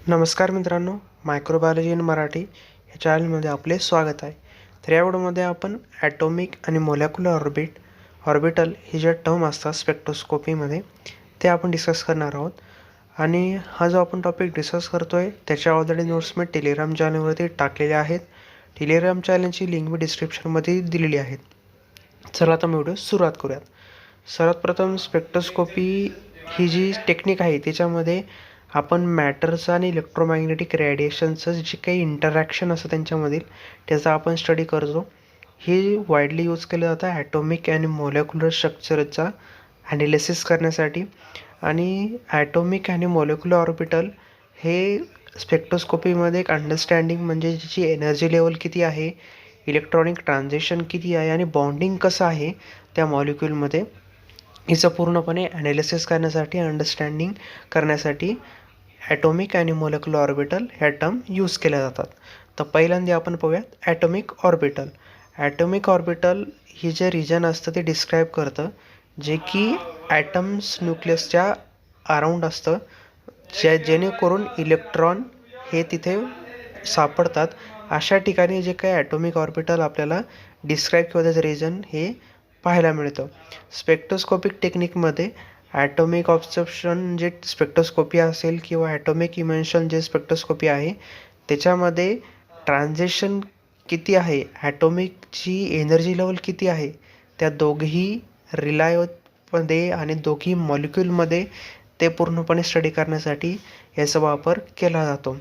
नमस्कार मित्रांनो, microbiology in Marathi या चॅनलमध्ये आपले स्वागत आहे. तर या व्हिडिओमध्ये आपण ॲटॉमिक आणि मोलेक्युलर ऑर्बिटल हे जे टर्म असतात स्पेक्ट्रोस्कोपीमध्ये ते आपण डिस्कस करणार आहोत. आणि हा जो आपण टॉपिक डिस्कस करतो आहे त्याच्या ऑलरेडी नोट्स मी टेलिग्राम चॅनलवरती टाकलेल्या आहेत. टेलिग्राम चॅनलची लिंक मी डिस्क्रिप्शनमध्ये दिलेली आहे. चला आता मी व्हिडिओ सुरुवात करूयात. सर्वात प्रथम स्पेक्ट्रोस्कोपी ही जी टेक्निक आहे त्याच्यामध्ये आपण मॅटरचं आणि इलेक्ट्रोमॅग्नेटिक रेडिएशनचं जे काही इंटरॅक्शन असतं त्यांच्यामधील त्याचा आपण स्टडी करतो. हे वाईडली यूज केलं जातं ॲटॉमिक आणि मोलेक्युलर स्ट्रक्चरचा ॲनालिसिस करण्यासाठी. आणि ॲटॉमिक आणि मोलेक्युलर ऑर्बिटल हे स्पेक्ट्रोस्कोपीमध्ये एक अंडरस्टँडिंग म्हणजे ज्याची एनर्जी लेवल किती आहे, इलेक्ट्रॉनिक ट्रान्झिशन किती आहे आणि बॉन्डिंग कसं आहे त्या मॉलिक्यूलमध्ये हिचं पूर्णपणे ॲनालिसिस करण्यासाठी अंडरस्टँडिंग करण्यासाठी ॲटॉमिक आणि मोलेक्युलर ऑर्बिटल ह्या टर्म यूज केल्या जातात. तर पहिल्यांदा आपण पाहूयात ॲटॉमिक ऑर्बिटल. ॲटॉमिक ऑर्बिटल ही जे रिजन असतं ते डिस्क्राईब करतं जे की ॲटम्स न्यूक्लियसच्या अराउंड असतं, जेणेकरून इलेक्ट्रॉन हे तिथे सापडतात. अशा ठिकाणी जे काही ॲटॉमिक ऑर्बिटल आपल्याला डिस्क्राईब किंवा त्याचं रिजन हे पाहायला मिळतं. स्पेक्ट्रोस्कोपिक टेक्निकमध्ये ॲटॉमिक ऑब्झर्वेशन जे स्पेक्ट्रोस्कोपी असेल किंवा ॲटॉमिक इमेन्शन जे स्पेक्ट्रोस्कोपी आहे त्याच्यामध्ये ट्रान्झिशन किती आहे, ॲटॉमिकची एनर्जी लेवल किती आहे, त्या दोघी रिलायमध्ये आणि दोघी मॉलिक्यूलमध्ये ते पूर्णपणे स्टडी करण्यासाठी याचा वापर केला जातो.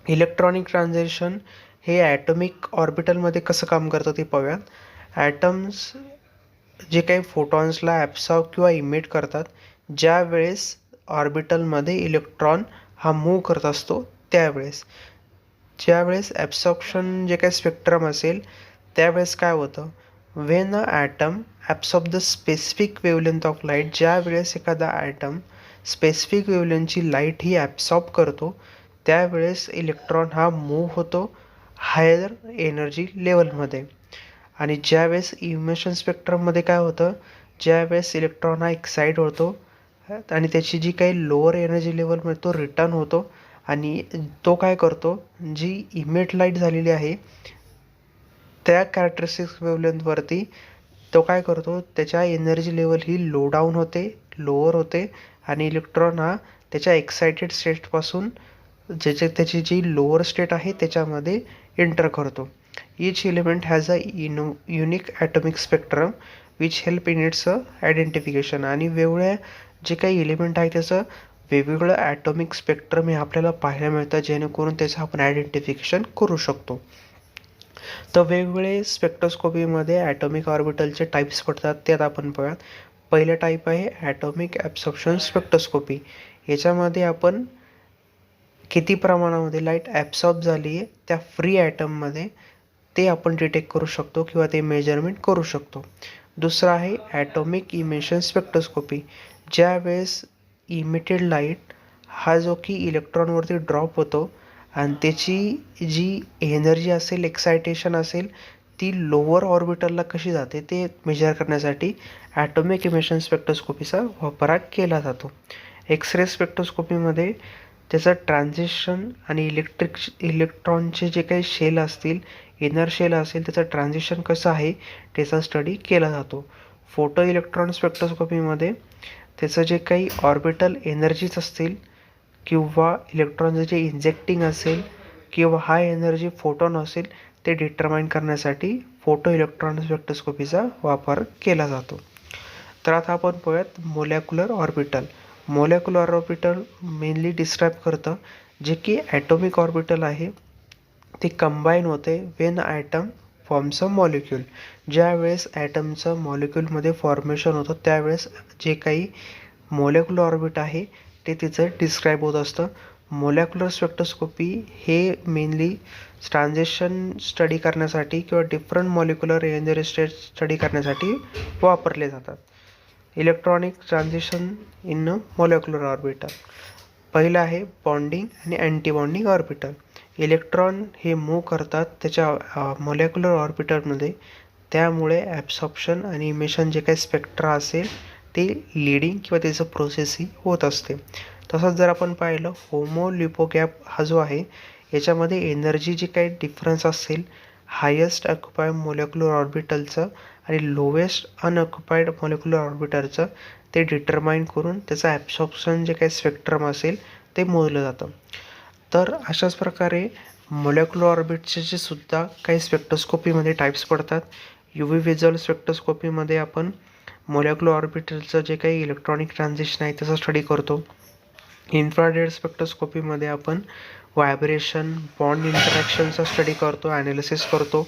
इलेक्ट्रॉनिक ट्रान्झिशन हे ॲटॉमिक ऑर्बिटलमध्ये कसं काम करतं ते पाहूयात. ॲटम्स जे काही फोटॉन्सला ॲब्सॉर्ब किंवा इमिट करतात, ज्या वेळेस ऑर्बिटलमध्ये इलेक्ट्रॉन हा मूव्ह करत असतो ज्यावेळेस ॲब्सॉर्प्शन जे काही स्पेक्ट्रम असेल त्यावेळेस काय होतं, when a atom absorb the specific wavelength of light, ज्या वेळेस एखादा ॲटम स्पेसिफिक वेवलेंथची लाईट ही ॲब्सॉर्ब करतो त्यावेळेस इलेक्ट्रॉन हा मूव्ह होतो हायर एनर्जी लेवलमध्ये. आणि ज्यावेळेस इमिशन स्पेक्ट्रममध्ये काय होतं, ज्यावेळेस इलेक्ट्रॉन हा एक्साईट होतो आणि त्याची जी काही लोअर एनर्जी लेवलमध्ये तो रिटर्न होतो आणि तो काय करतो, जी इमिट लाईट झालेली आहे त्या कॅरेक्टरिस्टिक्स वेवलेंथवरती तो काय करतो, त्याच्या एनर्जी लेवल ही लो डाऊन होते, लोअर होते आणि इलेक्ट्रॉन हा त्याच्या एक्सायटेड स्टेटपासून त्याची जी लोअर स्टेट आहे त्याच्यामध्ये एंटर करतो. Each element has a unique atomic spectrum which help in its identification. आणि वेगवेगळ्या जे काही एलिमेंट आहे त्याचं वेगवेगळं ॲटॉमिक स्पेक्ट्रम हे आपल्याला पाहायला मिळतं, जेणेकरून त्याचं आपण आयडेंटिफिकेशन करू शकतो. तर वेगवेगळे स्पेक्ट्रोस्कोपीमध्ये ॲटॉमिक ऑर्बिटलचे टाईप्स पडतात, त्यात आपण पाहूयात. पहिलं टाईप आहे ॲटॉमिक ॲब्सॉर्प्शन स्पेक्ट्रोस्कोपी. याच्यामध्ये आपण किती प्रमाणामध्ये लाईट ॲब्सॉर्ब झाली आहे त्या फ्री ॲटममध्ये ते आपण डिटेक्ट करू शकतो किंवा ते मेजरमेंट करू शकतो. दुसरं आहे ॲटॉमिक इमिशन स्पेक्ट्रोस्कोपी. ज्यावेळेस इमिटेड लाईट हा जो की इलेक्ट्रॉनवरती ड्रॉप होतो आणि त्याची जी एनर्जी असेल, एक्सायटेशन असेल, ती लोअर ऑर्बिटलला कशी जाते ते मेजर करण्यासाठी ॲटॉमिक इमिशन स्पेक्ट्रोस्कोपीचा वापर केला जातो. एक्सरे स्पेक्ट्रोस्कोपीमध्ये त्याचं ट्रान्झिशन आणि इलेक्ट्रॉनचे जे काही शेल असतील, इनर शेल असेल, त्याचं ट्रान्झिशन कसं आहे त्याचा स्टडी केला जातो. फोटो इलेक्ट्रॉन स्पेक्ट्रोस्कोपीमध्ये त्याचं जे काही ऑर्बिटल एनर्जीज असतील किंवा इलेक्ट्रॉनचं जे इंजेक्टिंग असेल किंवा हाय एनर्जी फोटॉन असेल ते डिटरमाइन करण्यासाठी फोटो इलेक्ट्रॉन स्पेक्ट्रोस्कोपीचा वापर केला जातो. तर आता आपण पाहूयात molecular orbital. Molecular orbital mainly describe करतं जे की ॲटॉमिक ऑर्बिटल आहे ते कंबाईन होते when atom forms a molecule. ज्यावेळेस ॲटमचं मॉलिक्यूलमध्ये फॉर्मेशन होतं त्यावेळेस जे काही मोलेक्युलर ऑर्बिट आहे ते तिचं डिस्क्राईब होत असतं. मोलेक्युलर स्पेक्ट्रोस्कोपी हे मेनली ट्रान्झिशन स्टडी करण्यासाठी किंवा different molecular energy state study करण्यासाठी वापरले जातात. Electronic transition in molecular orbital. पहिलं आहे बॉन्डिंग आणि अँटी बॉन्डिंग ऑर्बिटल. इलेक्ट्रॉन हे मूव्ह करतात त्याच्या मोलेक्युलर ऑर्बिटलमध्ये, त्यामुळे ॲब्सॉर्प्शन आणि इमिशन जे काही स्पेक्ट्रा असेल ते लीडिंग किंवा त्याचं प्रोसेसही होत असते. तसंच जर आपण पाहिलं होमो लिपो गॅप हा जो आहे याच्यामध्ये एनर्जी जी काही डिफरन्स असेल हायेस्ट ऑक्युपाईड मोलेक्युलर ऑर्बिटलचं आणि लोवेस्ट अनऑक्युपाईड मोलेक्युलर ऑर्बिटलचं ते डिटरमाइन करून त्याचं ॲब्सॉर्प्शन जे काही स्पेक्ट्रम असेल ते मोजलं जातं. तर अशाच प्रकारे मोलेक्युलर ऑर्बिटचे सुद्धा काही स्पेक्ट्रोस्कोपीमध्ये टाईप्स पडतात. UV व्हिज्युअल स्पेक्ट्रोस्कोपीमध्ये आपण मोलेक्युलर ऑर्बिटलचं जे काही इलेक्ट्रॉनिक ट्रान्झिशन आहे त्याचा स्टडी करतो. इन्फ्रारेड स्पेक्ट्रोस्कोपीमध्ये आपण व्हायब्रेशन बॉन्ड इंटरॅक्शनचा स्टडी करतो, ॲनालिसिस करतो.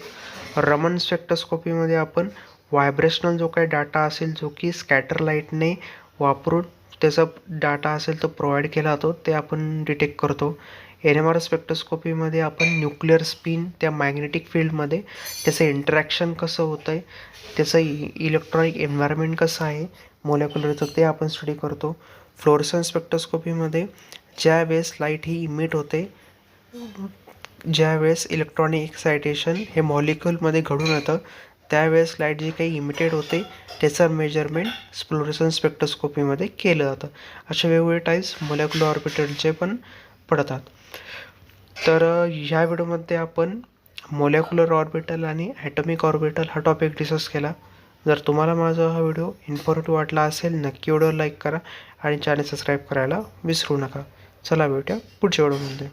रमन स्पेक्ट्रोस्कोपीमध्ये आपण व्हायब्रेशनल जो काही डाटा असेल जो की स्कॅटर लाईटने वापरून त्याचा डाटा असेल तो प्रोव्हाइड केला जातो ते आपण डिटेक्ट करतो. NMR स्पेक्ट्रोस्कोपीमध्ये आपण न्यूक्लिअर स्पिन त्या मॅग्नेटिक फील्डमध्ये त्याचं इंटरॅक्शन कसं होतं आहे, त्याचं इलेक्ट्रॉनिक एन्व्हायरमेंट कसं आहे मोलेक्युलरचं ते आपण स्टडी करतो. फ्लोरोसन्स स्पेक्ट्रोस्कोपीमध्ये ज्या वेळेस लाईट ही इमिट होते, ज्यावेळेस इलेक्ट्रॉनिक एक्सायटेशन हे मॉलिक्युलमध्ये घडून येतं त्यावेळेस लाईट जी काही इमिटेड होते त्याचं मेजरमेंट फ्लोरोसन्स स्पेक्ट्रोस्कोपीमध्ये केलं जातं. असे वेगवेगळे टाईप्स मोलेक्युलर ऑर्बिटलचे पण पडतात. तर ह्या व्हिडिओमध्ये आपण मोलेक्युलर ऑर्बिटल आणि ॲटॉमिक ऑर्बिटल हा टॉपिक डिस्कस केला. जर तुम्हाला माझा हा व्हिडिओ इन्फॉर्मेटिव्ह वाटला असेल नक्की व्हिडिओ लाईक करा आणि चॅनल सबस्क्राईब करायला विसरू नका. चला भेटूया पुढच्या व्हिडिओमध्ये.